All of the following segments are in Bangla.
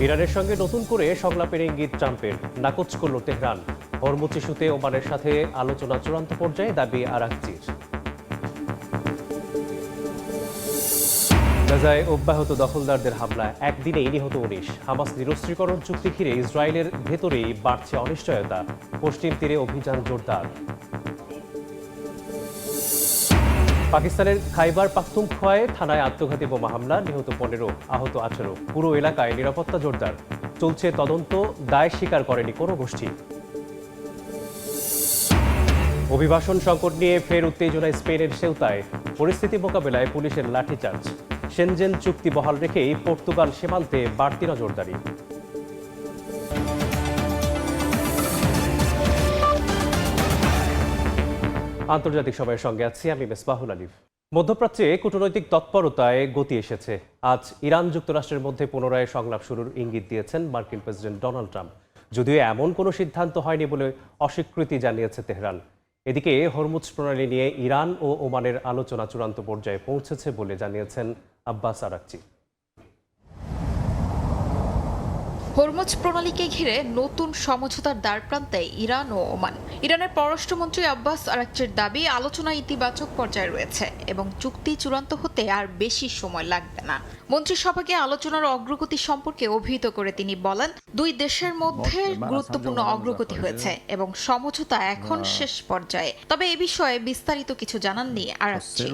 ইরানের সঙ্গে নতুন করে সংলাপের ইঙ্গিত ট্রাম্পের, নাকচ করল তেহরান। হরমুজ ইস্যুতে ওমানের সাথে আলোচনা চূড়ান্ত পর্যায়ে, দাবি আরাকচির। গাজায় অব্যাহত দখলদারদের হামলায় একদিনেই নিহত ১৯। হামাস নিরস্ত্রীকরণ চুক্তি ঘিরে ইসরায়েলের ভেতরেই বাড়ছে অনিশ্চয়তা। পশ্চিম তীরে অভিযান জোরদার। পাকিস্তানের খাইবার পাখতুনখোয়ায় থানায় আত্মঘাতী বোমা হামলা, নিহত ১৫, আহত ১৮। পুরো এলাকায় নিরাপত্তা জোরদার। চলছে তদন্ত, দায় স্বীকার করেনি কোনো গোষ্ঠী। অভিবাসন সংকট নিয়ে ফের উত্তেজনায় স্পেনের সেউতায়। পরিস্থিতি মোকাবেলায় পুলিশের লাঠিচার্জ। সেনজেন চুক্তি বহাল রেখেই পর্তুগাল সীমান্তে বাড়তি নজরদারি। আন্তর্জাতিক সময়ের সঙ্গে আছি আমি মেসবাহুল আলিফ। মধ্যপ্রাচ্যে কূটনৈতিক তৎপরতায় গতি এসেছে। আজ ইরান যুক্তরাষ্ট্রের মধ্যে পুনরায় সংলাপ শুরুর ইঙ্গিত দিয়েছেন মার্কিন প্রেসিডেন্ট ডোনাল্ড ট্রাম্প, যদিও এমন কোনো সিদ্ধান্ত হয়নি বলে অস্বীকৃতি জানিয়েছে তেহরান। এদিকে হরমুজ প্রণালী নিয়ে ইরান ও ওমানের আলোচনা চূড়ান্ত পর্যায়ে পৌঁছেছে বলে জানিয়েছেন আব্বাস আরাকচি। হরমুজ প্রণালীকে ঘিরে নতুন সমঝোতার দ্বারপ্রান্তে ইরান ও ওমান। ইরানের পররাষ্ট্রমন্ত্রী আব্বাস আরাকচির দাবি, আলোচনা ইতিবাচক পর্যায়ে রয়েছে এবং চুক্তি চূড়ান্ত হতে আর বেশি সময় লাগবে না। মন্ত্রিসভাকে আলোচনার অগ্রগতি সম্পর্কে অভিহিত করে তিনি বলেন, দুই দেশের মধ্যে গুরুত্বপূর্ণ অগ্রগতি হয়েছে এবং সমঝোতা এখন শেষ পর্যায়ে। তবে এ বিষয়ে বিস্তারিত কিছু জানাননি আরাকচি।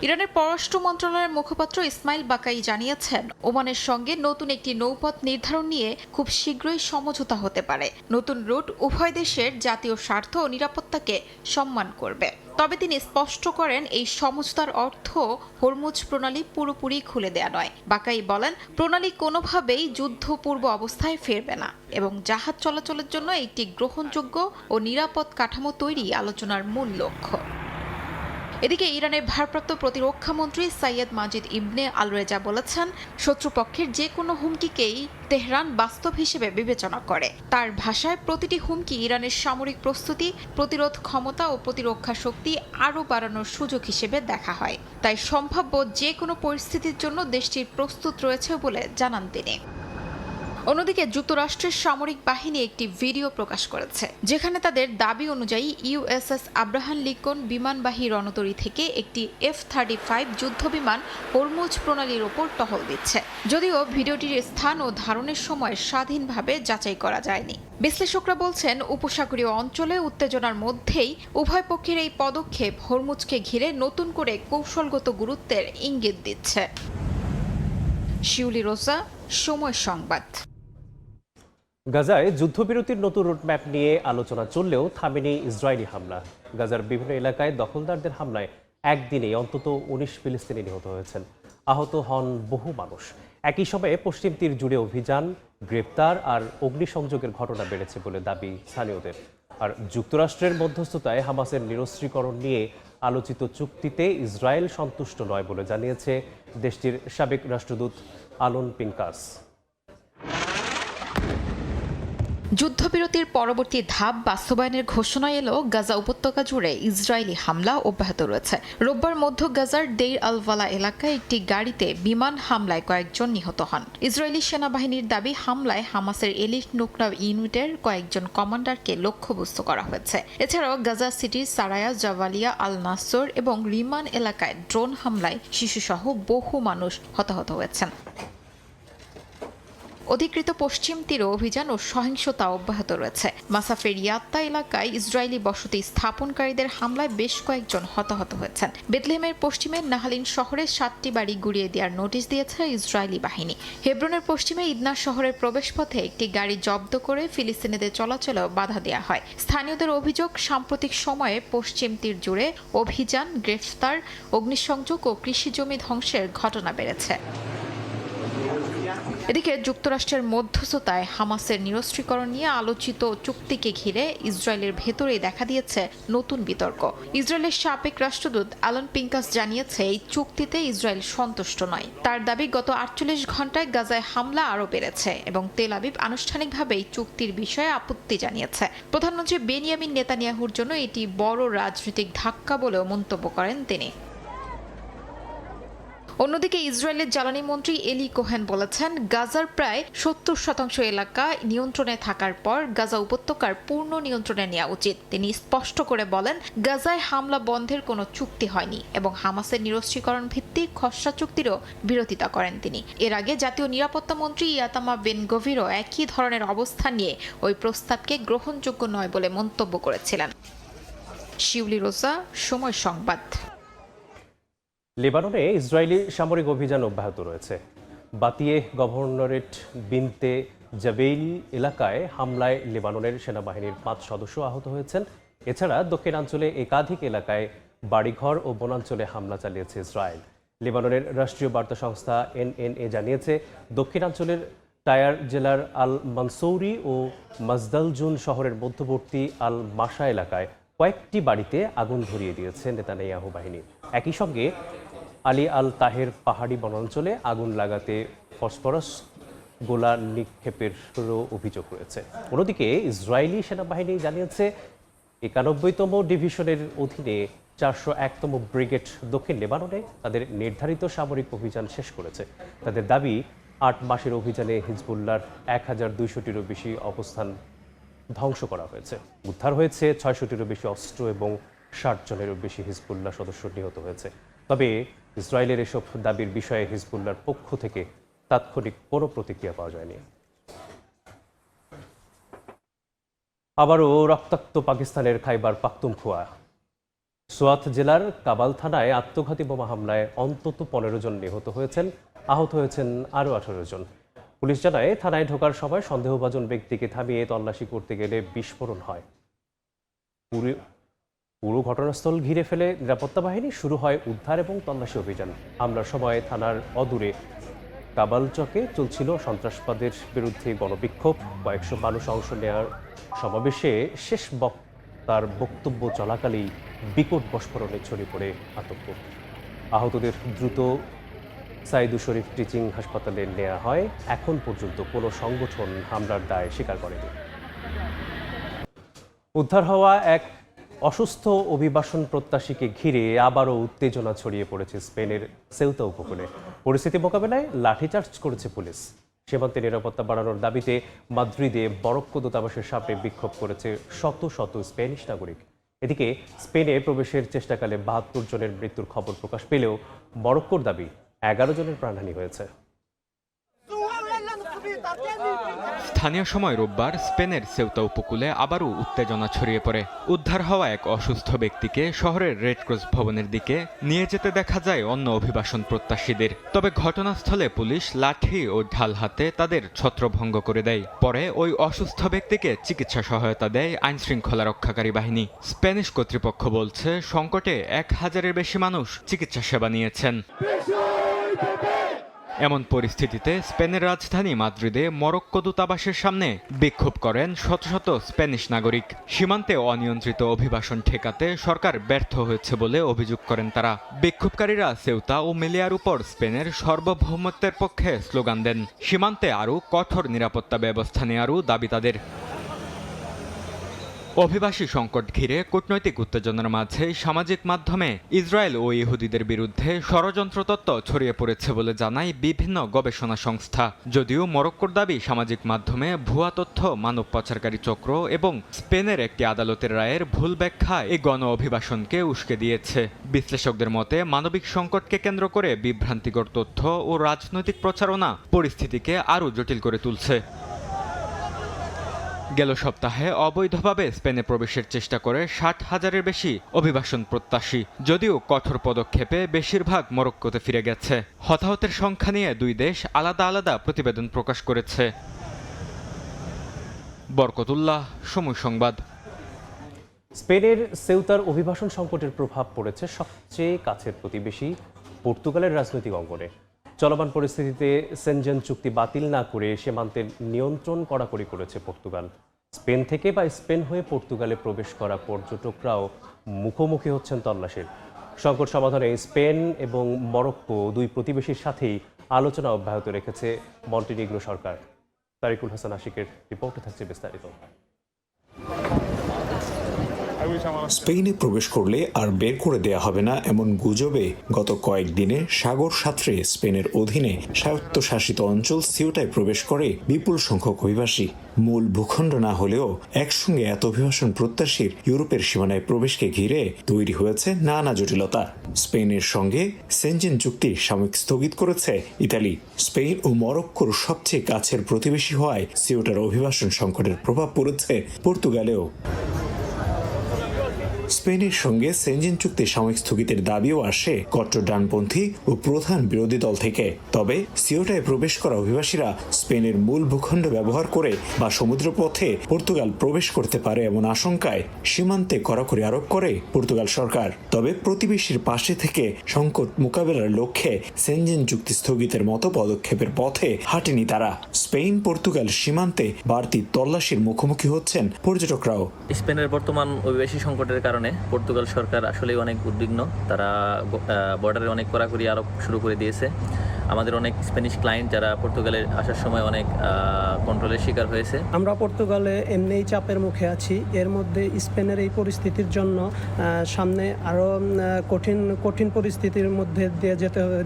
ইরানের পররাষ্ট্র মন্ত্রণালয়ের মুখপাত্র ইসমাইল বাকাই জানিয়েছেন, ওমানের সঙ্গে নতুন একটি নৌপথ নির্ধারণ নিয়ে খুব শীঘ্রই সমঝোতা হতে পারে। নতুন রুট উভয় দেশের জাতীয় স্বার্থ ও নিরাপত্তাকে সম্মান করবে। তবে তিনি স্পষ্ট করেন, এই সমঝোতার অর্থ হরমুজ প্রণালী পুরোপুরি খুলে দেয়া নয়। বাকাই বলেন, প্রণালী কোনোভাবেই যুদ্ধপূর্ব অবস্থায় ফিরবে না এবং জাহাজ চলাচলের জন্য একটি গ্রহণযোগ্য ও নিরাপদ কাঠামো তৈরি আলোচনার মূল লক্ষ্য। এদিকে ইরানের ভারপ্রাপ্ত প্রতিরক্ষা মন্ত্রী সাইয়েদ মাজিদ ইবনে আল রেজা বলেছেন, শত্রুপক্ষের যে কোনো হুমকিকেই তেহরান বাস্তব হিসেবে বিবেচনা করে। তার ভাষায়, প্রতিটি হুমকি ইরানের সামরিক প্রস্তুতি, প্রতিরোধ ক্ষমতা ও প্রতিরক্ষা শক্তি আরও বাড়ানোর সুযোগ হিসেবে দেখা হয়। তাই সম্ভাব্য যে কোনো পরিস্থিতির জন্য দেশটির প্রস্তুত রয়েছে বলে জানান তিনি। অন্যদিকে যুক্তরাষ্ট্রের সামরিক বাহিনী একটি ভিডিও প্রকাশ করেছে, যেখানে তাদের দাবি অনুযায়ী ইউএসএস আব্রাহাম লিঙ্কন বিমানবাহী রণতরী থেকে একটি F-35 যুদ্ধবিমান হরমুজ প্রণালীর ওপর টহল দিচ্ছে। যদিও ভিডিওটির স্থান ও ধারণের সময় স্বাধীনভাবে যাচাই করা যায়নি। বিশ্লেষকরা বলছেন, উপসাগরীয় অঞ্চলে উত্তেজনার মধ্যেই উভয় পক্ষের এই পদক্ষেপ হরমুজকে ঘিরে নতুন করে কৌশলগত গুরুত্বের ইঙ্গিত দিচ্ছে। শিউলি রোজা, সময় সংবাদ। গাজায় যুদ্ধবিরতির নতুন রুটম্যাপ নিয়ে আলোচনা চললেও থামেনি ইসরায়েলি হামলা। গাজার বিভিন্ন এলাকায় দখলদারদের হামলায় একদিনেই অন্তত ১৯ ফিলিস্তিনি নিহত হয়েছেন, আহত হন বহু মানুষ। একই সময়ে পশ্চিম তীর জুড়ে অভিযান, গ্রেপ্তার আর অগ্নিসংযোগের ঘটনা বেড়েছে বলে দাবি স্থানীয়দের। আর যুক্তরাষ্ট্রের মধ্যস্থতায় হামাসের নিরস্ত্রীকরণ নিয়ে আলোচিত চুক্তিতে ইসরায়েল সন্তুষ্ট নয় বলে জানিয়েছে দেশটির সাবেক রাষ্ট্রদূত আলোন পিনকাস। যুদ্ধবিরতির পরবর্তী ধাপ বাস্তবায়নের ঘোষণা এলো গাজা উপত্যকা জুড়ে ইসরায়েলি হামলা অব্যাহত রয়েছে। রোববার মধ্য গাজার দেইর আল বালা এলাকায় একটি গাড়িতে বিমান হামলায় কয়েকজন নিহত হন। ইসরায়েলি সেনাবাহিনীর দাবি, হামলায় হামাসের এলিট নুকরা ইউনিটের কয়েকজন কমান্ডারকে লক্ষ্যবস্তু করা হয়েছে। এছাড়াও গাজা সিটির সারায়া, জাভালিয়া, আল নাসর এবং রিমান এলাকায় ড্রোন হামলায় শিশুসহ বহু মানুষ হতাহত হয়েছেন। অধিকৃত পশ্চিম তীরে অভিযান ও সহিংসতা অব্যাহত রয়েছে। মাসাফের ইয়াত্তা এলাকায় ইসরায়েলি বসতি স্থাপনকারীদের হামলায় বেশ কয়েকজন হতাহত হয়েছেন। বেথলেহেমের পশ্চিমে নাহালিন শহরে 7টি বাড়ি গুড়িয়ে দেওয়ার নোটিশ দিয়েছে ইসরায়েলি বাহিনী। হেব্রনের পশ্চিমে ইদনা শহরের প্রবেশপথে একটি গাড়ি জব্দ করে ফিলিস্তিনিদের চলাচলেও বাধা দেওয়া হয়। স্থানীয়দের অভিযোগ, সাম্প্রতিক সময়ে পশ্চিম তীর জুড়ে অভিযান, গ্রেফতার, অগ্নিসংযোগ ও কৃষিজমি ধ্বংসের ঘটনা বেড়েছে। এদিকে যুক্তরাষ্ট্রের মধ্যস্থতায় হামাসের নিরস্ত্রীকরণ নিয়ে আলোচিত চুক্তিকে ঘিরে ইসরায়েলের ভেতরেই দেখা দিয়েছে নতুন বিতর্ক। ইসরায়েলের সাবেক রাষ্ট্রদূত আলোন পিনকাস জানিয়েছে, এই চুক্তিতে ইসরায়েল সন্তুষ্ট নয়। তার দাবি, গত 48 ঘন্টায় গাজায় হামলা আরও বেড়েছে এবং তেল আবিব আনুষ্ঠানিকভাবে এই চুক্তির বিষয়ে আপত্তি জানিয়েছে। প্রধানমন্ত্রী বেনিয়ামিন নেতানিয়াহুর জন্য এটি বড় রাজনৈতিক ধাক্কা বলেও মন্তব্য করেন তিনি। অন্যদিকে ইসরায়েলের জ্বালানি মন্ত্রী এলি কোহেন বলেছেন, গাজার প্রায় 70% এলাকা নিয়ন্ত্রণে থাকার পর গাজা উপত্যকার পূর্ণ নিয়ন্ত্রণে নেওয়া উচিত। তিনি স্পষ্ট করে বলেন, গাজায় হামলা বন্ধের কোনো চুক্তি হয়নি এবং হামাসের নিরস্ত্রীকরণ ভিত্তিক খসড়া চুক্তিরও বিরোধিতা করেন তিনি। এর আগে জাতীয় নিরাপত্তা মন্ত্রী ইয়াতামা বেন গভিরও একই ধরনের অবস্থান নিয়ে ওই প্রস্তাবকে গ্রহণযোগ্য নয় বলে মন্তব্য করেছিলেন। শিউলি রোজা, সময় সংবাদ। লেবাননে ইসরায়েলি সামরিক অভিযান অব্যাহত রয়েছে। বাতিয়ে গভর্নরেট বিনতে জাবেইল এলাকায় হামলায় লেবাননের সেনাবাহিনীর 5 সদস্য আহত হয়েছেন। এছাড়া দক্ষিণাঞ্চলে একাধিক এলাকায় বাড়িঘর ও বনাঞ্চলে হামলা চালিয়েছে ইসরায়েল। লেবাননের রাষ্ট্রীয় বার্তা সংস্থা এনএনএ জানিয়েছে, দক্ষিণাঞ্চলের টায়ার জেলার আল মানসৌরি ও মাজদালজুন শহরের মধ্যবর্তী আল মাসা এলাকায় কয়েকটি বাড়িতে আগুন ধরিয়ে দিয়েছে নেতানিয়াহু বাহিনী। একই সঙ্গে আলী আল তাহের পাহাড়ি বনাঞ্চলে আগুন লাগাতে ফসফরাস গোলা নিক্ষেপেরও অভিযোগ রয়েছে। অন্যদিকে ইসরায়েলি সেনাবাহিনী জানিয়েছে, 91তম ডিভিশনের অধীনে 401তম ব্রিগেড দক্ষিণ লেবাননে তাদের নির্ধারিত সামরিক অভিযান শেষ করেছে। তাদের দাবি, 8 মাসের অভিযানে হিজবুল্লাহর 1200টিরও বেশি অবস্থান ধ্বংস করা হয়েছে। উদ্ধার হয়েছে 600টিরও বেশি অস্ত্র এবং 60 জনেরও বেশি হিজবুল্লাহ সদস্য নিহত হয়েছে। তবে ইসরায়েলের এসব দাবির বিষয়ে হিজবুল্লাহর পক্ষ থেকে তাৎক্ষণিক কোনো প্রতিক্রিয়া পাওয়া যায়নি। আবারও রক্তাক্ত পাকিস্তানের খাইবার পাখতুনখোয়া। সোয়াত জেলার কাবাল থানায় আত্মঘাতী বোমা হামলায় অন্তত 15 জন নিহত হয়েছেন, আহত হয়েছেন আরও 18 জন। পুলিশ জানায়, থানায় ঢোকার সময় সন্দেহভাজন ব্যক্তিকে থামিয়ে তল্লাশি করতে গেলে বিস্ফোরণ হয়। পুরো ঘটনাস্থল ঘিরে ফেলে নিরাপত্তা বাহিনী। শুরু হয় উদ্ধার এবং তল্লাশি অভিযান। হামলার সময় থানার অদূরে কাবাল চকে চলছিল সন্ত্রাসবাদের বিরুদ্ধে গণবিক্ষোভ। কয়েকশো মানুষ অংশ নেওয়ার সমাবেশে শেষ বক্তার বক্তব্য চলাকালেই বিকট বিস্ফোরণে ছড়িয়ে পড়ে আতঙ্ক। আহতদের দ্রুত সাইদু শরীফ টিচিং হাসপাতালে নেওয়া হয়। এখন পর্যন্ত কোনো সংগঠন হামলার দায় স্বীকার করেনি। উদ্ধার হওয়া এক অসুস্থ অভিবাসন প্রত্যাশীকে ঘিরে আবারও উত্তেজনা ছড়িয়ে পড়েছে স্পেনের সেউতা উপকূলে। পরিস্থিতি মোকাবেলায় লাঠিচার্জ করেছে পুলিশ। সীমান্তে নিরাপত্তা বাড়ানোর দাবিতে মাদ্রিদে মরক্কো দূতাবাসের সামনে বিক্ষোভ করেছে শত শত স্প্যানিশ নাগরিক। এদিকে স্পেনে প্রবেশের চেষ্টাকালে 72 জনের মৃত্যুর খবর প্রকাশ পেলেও মরক্কোর দাবি 11 জনের প্রাণহানি হয়েছে। স্থানীয় সময় রোববার স্পেনের সেউতা উপকূলে আবারও উত্তেজনা ছড়িয়ে পড়ে। উদ্ধার হওয়া এক অসুস্থ ব্যক্তিকে শহরের রেডক্রস ভবনের দিকে নিয়ে যেতে দেখা যায় অন্য অভিবাসন প্রত্যাশীদের। তবে ঘটনাস্থলে পুলিশ লাঠি ও ঢাল হাতে তাদের ছত্রভঙ্গ করে দেয়। পরে ওই অসুস্থ ব্যক্তিকে চিকিৎসা সহায়তা দেয় আইনশৃঙ্খলা রক্ষাকারী বাহিনী। স্প্যানিশ কর্তৃপক্ষ বলছে, সংকটে 1000-এর বেশি মানুষ চিকিৎসা সেবা নিয়েছেন। এমন পরিস্থিতিতে স্পেনের রাজধানী মাদ্রিদে মরক্কো দূতাবাসের সামনে বিক্ষোভ করেন শত শত স্প্যানিশ নাগরিক। সীমান্তে অনিয়ন্ত্রিত অভিবাসন ঠেকাতে সরকার ব্যর্থ হয়েছে বলে অভিযোগ করেন তারা। বিক্ষোভকারীরা সেউতা ও মেলিয়ার উপর স্পেনের সার্বভৌমত্বের পক্ষে স্লোগান দেন। সীমান্তে আরও কঠোর নিরাপত্তা ব্যবস্থা নেওয়ারও দাবি তাদের। অভিবাসী সংকট ঘিরে কূটনৈতিক উত্তেজনার মাঝে সামাজিক মাধ্যমে ইসরায়েল ও ইহুদিদের বিরুদ্ধে ষড়যন্ত্র তত্ত্ব ছড়িয়ে পড়েছে বলে জানায় বিভিন্ন গবেষণা সংস্থা। যদিও মরক্কোর দাবি, সামাজিক মাধ্যমে ভুয়া তথ্য, মানব পাচারকারী চক্র এবং স্পেনের একটি আদালতের রায়ের ভুল ব্যাখ্যা এই গণ অভিবাসনকে উস্কে দিয়েছে। বিশ্লেষকদের মতে, মানবিক সংকটকে কেন্দ্র করে বিভ্রান্তিকর তথ্য ও রাজনৈতিক প্রচারণা পরিস্থিতিকে আরও জটিল করে তুলছে। গেল সপ্তাহে অবৈধভাবে স্পেনে প্রবেশের চেষ্টা করে 60,000-এর বেশি অভিবাসন প্রত্যাশী। যদিও কঠোর পদক্ষেপে বেশিরভাগ মরক্কোতে ফিরে গেছে। হতাহতের সংখ্যা নিয়ে দুই দেশ আলাদা আলাদা প্রতিবেদন প্রকাশ করেছে। বরকতুল্লাহ, সময় সংবাদ। স্পেনের সেউতার অভিবাসন সংকটের প্রভাব পড়েছে সবচেয়ে কাছের প্রতিবেশী পর্তুগালের রাজনৈতিক অঙ্গনে। চলমান পরিস্থিতিতে সেনজেন চুক্তি বাতিল না করে সীমান্তের নিয়ন্ত্রণ কড়াকড়ি করেছে পর্তুগাল। স্পেন থেকে বা স্পেন হয়ে পর্তুগালে প্রবেশ করা পর্যটকরাও মুখোমুখি হচ্ছেন তল্লাশির। সংকট সমাধানে স্পেন এবং মরক্কো দুই প্রতিবেশীর সাথেই আলোচনা অব্যাহত রেখেছে মন্টিনিগ্রো সরকার। তারিকুল হাসান আশিকের রিপোর্টে থাকছে বিস্তারিত। স্পেনে প্রবেশ করলে আর বের করে দেয়া হবে না এমন গুজবে গত কয়েকদিনে সাগর সাঁতরে স্পেনের অধীনে স্বায়ত্তশাসিত অঞ্চল সিউটায় প্রবেশ করে বিপুল সংখ্যক অভিবাসী। মূল ভূখণ্ড না হলেও একসঙ্গে এত অভিবাসন প্রত্যাশীর ইউরোপের সীমানায় প্রবেশকে ঘিরে তৈরি হয়েছে নানা জটিলতা। স্পেনের সঙ্গে সেনজেন চুক্তি সাময়িক স্থগিত করেছে ইতালি। স্পেন ও মরক্কোর সবচেয়ে কাছের প্রতিবেশী হওয়ায় সিউটার অভিবাসন সংকটের প্রভাব পড়েছে পর্তুগালেও। স্পেনের সঙ্গে সেনজেন চুক্তি সাময়িক স্থগিতের দাবিও আসে কট্টর ডানপন্থী ও প্রধান বিরোধী দল থেকে। তবে সিউটায় প্রবেশ করা অভিবাসীরা স্পেনের মূল ভূখণ্ড ব্যবহার করে বা সমুদ্রপথে পর্তুগাল প্রবেশ করতে পারে এমন আশঙ্কায় সীমান্তে কড়াকড়ি আরোপ করে পর্তুগাল সরকার। তবে প্রতিবেশীর পাশে থেকে সংকট মোকাবেলার লক্ষ্যে সেনজেন চুক্তি স্থগিতের মতো পদক্ষেপের পথে হাঁটেনি তারা। স্পেন পর্তুগাল সীমান্তে বাড়তি তল্লাশির মুখোমুখি হচ্ছেন পর্যটকরাও। স্পেনের বর্তমান অভিবাসী সংকটের কারণে পর্তুগাল সরকার আসলে অনেক উদ্বিগ্ন। তারা বর্ডারে অনেক কড়াকড়ি আরোপ শুরু করে দিয়েছে। আমাদের অনেক স্প্যানিশ ক্লায়েন্ট যারা পর্তুগালে আসার সময় অনেক কন্ট্রোলের শিকার হয়েছে। আমরা পর্তুগালে এমনিই চাপের মুখে আছি। এর মধ্যে স্পেনের এই পরিস্থিতির জন্য সামনে আরো কঠিন পরিস্থিতির মধ্যে দিয়ে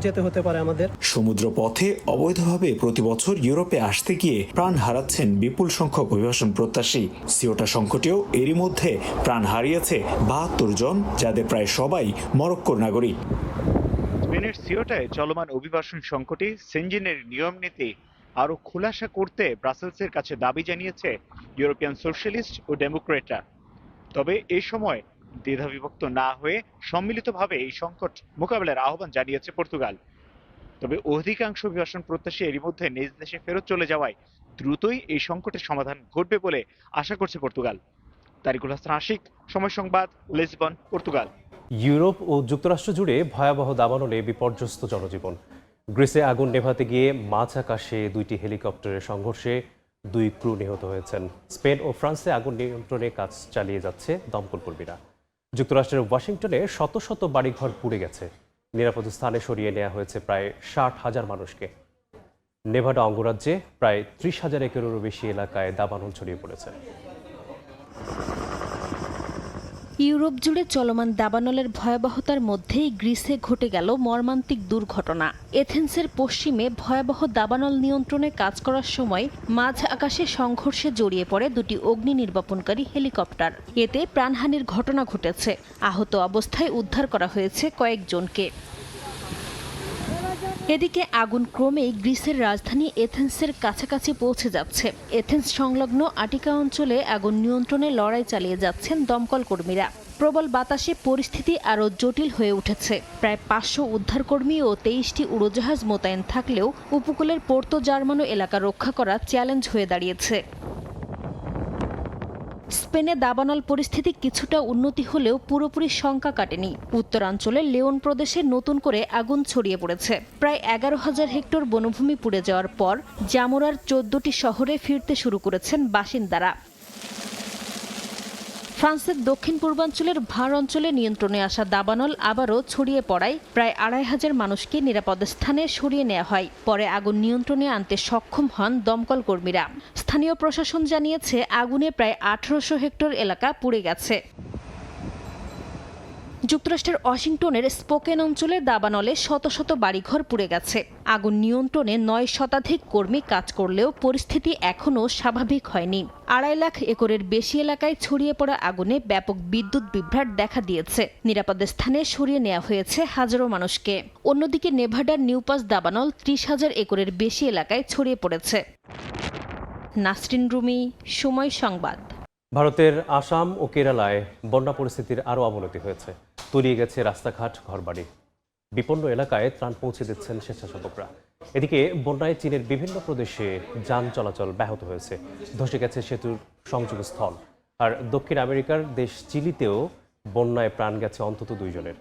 যেতে হতে পারে আমাদের। সমুদ্র পথে অবৈধভাবে প্রতি বছর ইউরোপে আসতে গিয়ে প্রাণ হারাচ্ছেন বিপুল সংখ্যক অভিবাসন প্রত্যাশী। সিউটা সংকটেও এরই মধ্যে প্রাণ হারিয়েছে ৭২ জন, যাদের প্রায় সবাই মরক্কোর নাগরিক। স্পেনের সিউটায় চলমান অভিবাসন সংকটে সেনজেনের নিয়ম নীতি আরো খোলাসা করতে ব্রাসেলসের কাছে দাবি জানিয়েছে ইউরোপিয়ান সোশ্যালিস্ট ও ডেমোক্রেটরা। তবে এই সময় দ্বিধাবিভক্ত না হয়ে সম্মিলিতভাবে এই সংকট মোকাবেলার আহ্বান জানিয়েছে পর্তুগাল। তবে অধিকাংশ অভিবাসন প্রত্যাশী এরই মধ্যে নিজ দেশে ফেরত চলে যাওয়ায় দ্রুতই এই সংকটের সমাধান ঘটবে বলে আশা করছে পর্তুগাল। তারিকুল হাসান আশিক, সময় সংবাদ, লিসবন, পর্তুগাল। ইউরোপ ও যুক্তরাষ্ট্র জুড়ে ভয়াবহ দাবানলে বিপর্যস্ত জনজীবন। গ্রিসে আগুন নেভাতে গিয়ে মাঝ আকাশে ২টি হেলিকপ্টারের সংঘর্ষে ২ ক্রু নিহত হয়েছেন। স্পেন ও ফ্রান্সে আগুন নিয়ন্ত্রণে কাজ চালিয়ে যাচ্ছে দমকল কর্মীরা। যুক্তরাষ্ট্রের ওয়াশিংটনে শত শত বাড়িঘর পুড়ে গেছে। নিরাপদ স্থানে সরিয়ে নেওয়া হয়েছে প্রায় ৬০,০০০ মানুষকে। নেভাডা অঙ্গরাজ্যে প্রায় ৩০,০০০ একরেরও বেশি এলাকায় দাবানল ছড়িয়ে পড়েছে। ইউরোপ জুড়ে চলমান দাবানলের ভয়াবহতার মধ্যেই গ্রিসে ঘটে গেল মর্মান্তিক দুর্ঘটনা। এথেন্সের পশ্চিমে ভয়াবহ দাবানল নিয়ন্ত্রণে কাজ করার সময় মাঝ আকাশে সংঘর্ষে জড়িয়ে পড়ে ২টি অগ্নি নির্বাপনকারী হেলিকপ্টার। এতে প্রাণহানির ঘটনা ঘটেছে। আহত অবস্থায় উদ্ধার করা হয়েছে কয়েকজনকে। এদিকে আগুন ক্রমেই গ্রিসের রাজধানী এথেন্সের কাছাকাছি পৌঁছে যাচ্ছে। এথেন্স সংলগ্ন আটিকা অঞ্চলে আগুন নিয়ন্ত্রণে লড়াই চালিয়ে যাচ্ছেন দমকল কর্মীরা। প্রবল বাতাসে পরিস্থিতি আরও জটিল হয়ে উঠেছে। প্রায় ৫০০ উদ্ধারকর্মী ও ২৩টি উড়োজাহাজ মোতায়েন থাকলেও উপকূলের পোর্তো জার্মানো এলাকা রক্ষা করা চ্যালেঞ্জ হয়ে দাঁড়িয়েছে। স্পেনে দাবানল পরিস্থিতি কিছুটা উন্নতি হলেও পুরোপুরি শঙ্কা কাটেনি। উত্তরাঞ্চলের লিওন প্রদেশে নতুন করে আগুন ছড়িয়ে পড়েছে। প্রায় ১১,০০০ হেক্টর বনভূমি পুড়ে যাওয়ার পর জামোরার ১৪টি শহরে ফিরতে শুরু করেছেন বাসিন্দারা। ফ্রান্সের দক্ষিণ পূর্বাঞ্চলের ভার অঞ্চলে নিয়ন্ত্রণে আসা দাবানল আবারও ছড়িয়ে পড়ায় প্রায় ২৫০০ মানুষকে নিরাপদ স্থানে সরিয়ে নেওয়া হয়। পরে আগুন নিয়ন্ত্রণে আনতে সক্ষম হন দমকল কর্মীরা। স্থানীয় প্রশাসন জানিয়েছে আগুনে প্রায় ১৮০০ হেক্টর এলাকা পুড়ে গেছে। যুক্তরাষ্ট্রের ওয়াশিংটনের স্পোকেন অঞ্চলে দাবানলে শত শত বাড়িঘর পুড়ে গেছে। আগুন নিয়ন্ত্রণে ৯ শতাধিক কর্মী কাজ করলেও পরিস্থিতি এখনও স্বাভাবিক হয়নি। ২.৫ লাখ একরের বেশি এলাকায় ছড়িয়ে পড়া আগুনে ব্যাপক বিদ্যুৎ বিভ্রাট দেখা দিয়েছে। নিরাপদ স্থানে সরিয়ে নেওয়া হয়েছে হাজারো মানুষকে। অন্যদিকে নেভাডার নিউপাস দাবানল ৩০,০০০ একরের বেশি এলাকায় ছড়িয়ে পড়েছে। নাসরিন রুমি, সময় সংবাদ। ভারতের আসাম ও কেরালায় বন্যা পরিস্থিতির আরও অবনতি হয়েছে। তলিয়ে গেছে রাস্তাঘাট, ঘরবাড়ি। বিপন্ন এলাকায় ত্রাণ পৌঁছে দিচ্ছেন স্বেচ্ছাসেবকরা। এদিকে বন্যায় চীনের বিভিন্ন প্রদেশে যান চলাচল ব্যাহত হয়েছে। ধসে গেছে সেতুর সংযোগস্থল। আর দক্ষিণ আমেরিকার দেশ চিলিতেও বন্যায় প্রাণ গেছে অন্তত ২ জনের।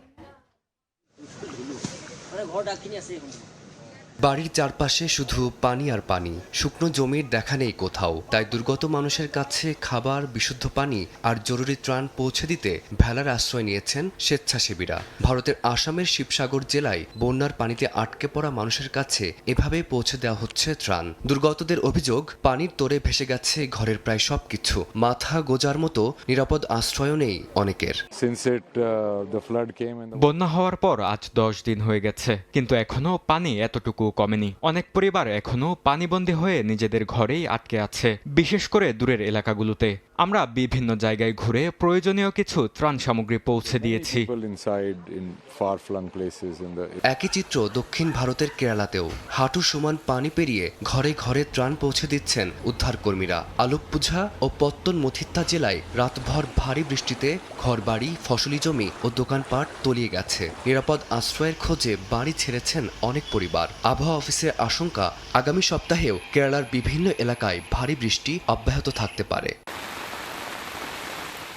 বাড়ির চারপাশে শুধু পানি আর পানি, শুকনো জমির দেখা নেই কোথাও। তাই দুর্গত মানুষের কাছে খাবার, বিশুদ্ধ পানি আর জরুরি ত্রাণ পৌঁছে দিতে ভেলার আশ্রয় নিয়েছেন স্বেচ্ছাসেবীরা। ভারতের আসামের শিবসাগর জেলায় বন্যার পানিতে আটকে পড়া মানুষের কাছে এভাবেই পৌঁছে দেওয়া হচ্ছে ত্রাণ। দুর্গতদের অভিযোগ, পানির তোড়ে ভেসে গেছে ঘরের প্রায় সবকিছু। মাথা গোজার মতো নিরাপদ আশ্রয়ও নেই অনেকের। বন্যা হওয়ার পর আজ 10 দিন হয়ে গেছে, কিন্তু এখনো পানি এতটুকু কমেনি। অনেক পরিবার এখনো পানিবন্দী হয়ে নিজেদের ঘরেই আটকে আছে, বিশেষ করে দূরের এলাকাগুলোতে। আমরা বিভিন্ন জায়গায় ঘুরে প্রয়োজনীয় কিছু ত্রাণ সামগ্রী পৌঁছে দিয়েছি। একই চিত্র দক্ষিণ ভারতের কেরালাতেও। হাঁটু সমান পানি পেরিয়ে ঘরে ঘরে ত্রাণ পৌঁছে দিচ্ছেন উদ্ধারকর্মীরা। আলোকপুঝা ও পত্তনমথিত্তা জেলায় রাতভর ভারী বৃষ্টিতে ঘরবাড়ি, ফসলি জমি ও দোকানপাট তলিয়ে গেছে। নিরাপদ আশ্রয়ের খোঁজে বাড়ি ছেড়েছেন অনেক পরিবার। আবহাওয়া অফিসের আশঙ্কা, আগামী সপ্তাহেও কেরালার বিভিন্ন এলাকায় ভারী বৃষ্টি অব্যাহত থাকতে পারে।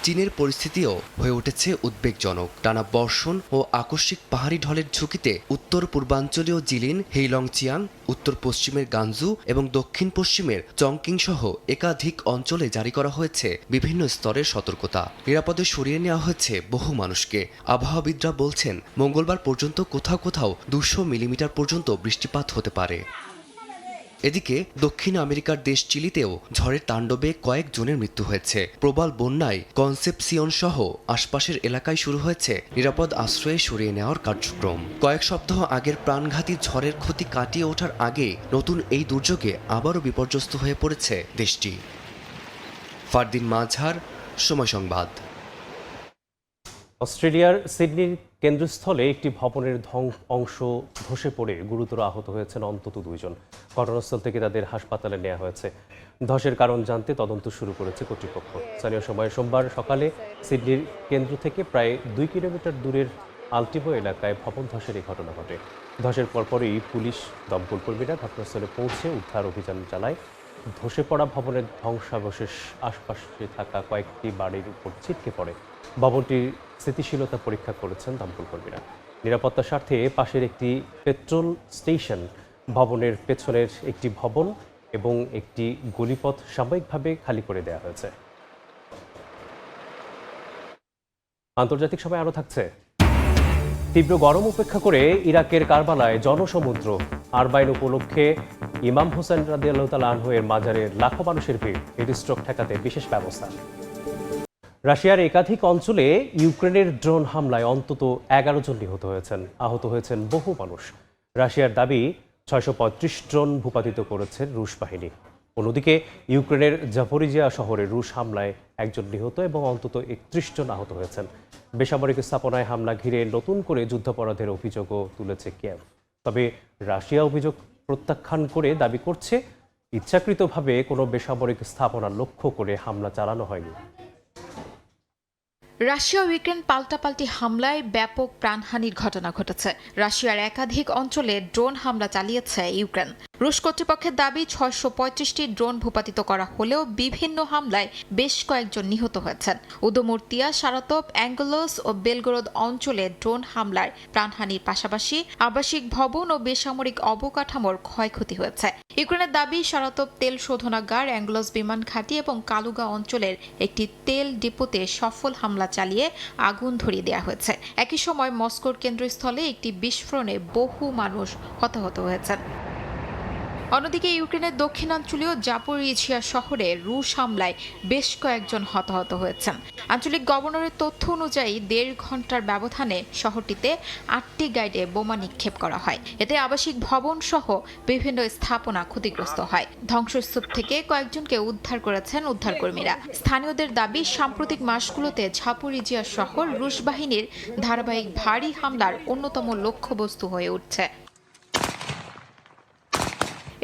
চীনের পরিস্থিতিও হয়ে উঠেছে উদ্বেগজনক। টানা বর্ষণ ও আকস্মিক পাহাড়ি ঢলের ঝুঁকিতে উত্তর পূর্বাঞ্চলীয় জিলিন, হেইলংচিয়াং, উত্তর পশ্চিমের গানজু এবং দক্ষিণ পশ্চিমের চংকিং সহ একাধিক অঞ্চলে জারি করা হয়েছে বিভিন্ন স্তরের সতর্কতা। নিরাপদে সরিয়ে নেওয়া হয়েছে বহু মানুষকে। আবহাওয়াবিদরা বলছেন, মঙ্গলবার পর্যন্ত কোথাও কোথাও 200 মিলিমিটার পর্যন্ত বৃষ্টিপাত হতে পারে। এদিকে দক্ষিণ আমেরিকার দেশ চিলিতেও ঝড়ের তাণ্ডবে কয়েকজনের মৃত্যু হয়েছে। প্রবল বন্যায় কনসেপসিয়ন সহ আশপাশের এলাকায় শুরু হয়েছে নিরাপদ আশ্রয়ে সরিয়ে নেওয়ার কার্যক্রম। কয়েক সপ্তাহ আগের প্রাণঘাতী ঝড়ের ক্ষতি কাটিয়ে ওঠার আগে নতুন এই দুর্যোগে আবারও বিপর্যস্ত হয়ে পড়েছে দেশটি। ফারদিন মাঝহার, সময় সংবাদ। অস্ট্রেলিয়ার সিডনির কেন্দ্রস্থলে একটি ভবনের অংশ ধসে পড়ে গুরুতর আহত হয়েছেন অন্তত 2 জন। ঘটনাস্থল থেকে তাদের হাসপাতালে নেওয়া হয়েছে। ধসের কারণ জানতে তদন্ত শুরু করেছে কর্তৃপক্ষ। স্থানীয় সময় সোমবার সকালে সিডনির কেন্দ্র থেকে প্রায় 2 কিলোমিটার দূরের আল্টিমো এলাকায় ভবন ধসের এই ঘটনা ঘটে। ধসের পরপরই পুলিশ, দমকল কর্মীরা ঘটনাস্থলে পৌঁছে উদ্ধার অভিযান চালায়। ধসে পড়া ভবনের ধ্বংসাবশেষ আশপাশে থাকা কয়েকটি বাড়ির উপর ছিটকে পড়ে। ভবনটির স্থিতিশীলতা পরীক্ষা করেছেন দমকল কর্মীরা। নিরাপত্তার স্বার্থে পাশের একটি পেট্রোল স্টেশন, ভবনের পেছনের একটি ভবন এবং একটি গলিপথ সাময়িকভাবে খালি করে দেওয়া হয়েছে। আন্তর্জাতিক সময় আরও থাকছে। তীব্র গরম উপেক্ষা করে ইরাকের কারবালায় জনসমুদ্র। আরবাইন উপলক্ষে ইমাম হোসেন রাদিয়াল্লাহু তাআলা আনহু এর মাজারে লাখো মানুষের ভিড়। হিটস্ট্রোক ঠেকাতে বিশেষ ব্যবস্থা। রাশিয়ার একাধিক অঞ্চলে ইউক্রেনের ড্রোন হামলায় অন্তত 11 জন নিহত হয়েছেন, আহত হয়েছেন বহু মানুষ। রাশিয়ার দাবি 635 ড্রোন ভূপাতিত করেছে রুশ বাহিনী। অন্যদিকে ইউক্রেনের জাপোরিজিয়া শহরে রুশ হামলায় 1 জন নিহত এবং অন্তত 31 জন আহত হয়েছেন। বেসামরিক স্থাপনায় হামলা ঘিরে নতুন করে যুদ্ধাপরাধের অভিযোগও তুলেছে কিয়েভ। তবে রাশিয়া অভিযোগ প্রত্যাখ্যান করে দাবি করছে, ইচ্ছাকৃতভাবে কোনো বেসামরিক স্থাপনা লক্ষ্য করে হামলা চালানো হয়নি। রাশিয়া ও ইউক্রেন পাল্টাপাল্টি হামলায় ব্যাপক প্রাণহানির ঘটনা ঘটেছে। রাশিয়ার একাধিক অঞ্চলে ড্রোন হামলা চালিয়েছে ইউক্রেন। রুশ কর্তৃপক্ষের দাবি 635টি ড্রোন ভূপাতিত করা হলেও বিভিন্ন হামলায় বেশ কয়েকজন নিহত হয়েছেন। উদমূর্তিয়া, সারাতোভ, অ্যাঙ্গেলোস ও বেলগরোদ অঞ্চলে ড্রোন হামলায় প্রাণহানির পাশাপাশি আবাসিক ভবন ও বেসামরিক অবকাঠামোর ক্ষয়ক্ষতি হয়েছে। ইউক্রেনের দাবি, সারাতোভ তেল শোধনাগার, অ্যাঙ্গেলোস বিমান ঘাঁটি এবং কালুগা অঞ্চলের একটি তেল ডিপোতে সফল হামলা চালিয়ে আগুন ধরিয়ে দেওয়া হয়েছে। একই সময় মস্কোর কেন্দ্রস্থলে একটি বিস্ফোরণে বহু মানুষ হতাহত হয়েছেন। অন্যদিকে ইউক্রেনের দক্ষিণাঞ্চলীয় জাপোরিজিয়া শহরে রুশ হামলায় বেশ কয়েকজন হতাহত হয়েছেন। আঞ্চলিক গভর্নরের তথ্য অনুযায়ী 1.5 ঘন্টার ব্যবধানে শহরটিতে 8টি গাইডে বোমা নিক্ষেপ করা হয়। এতে আবাসিক ভবন সহ বিভিন্ন স্থাপনা ক্ষতিগ্রস্ত হয়। ধ্বংসস্তূপ থেকে কয়েকজনকে উদ্ধার করেছেন উদ্ধারকর্মীরা। স্থানীয়দের দাবি, সাম্প্রতিক মাসগুলোতে জাপোরিজিয়া শহর রুশ বাহিনীর ধারাবাহিক ভারী হামলার অন্যতম লক্ষ্যবস্তু হয়ে উঠছে।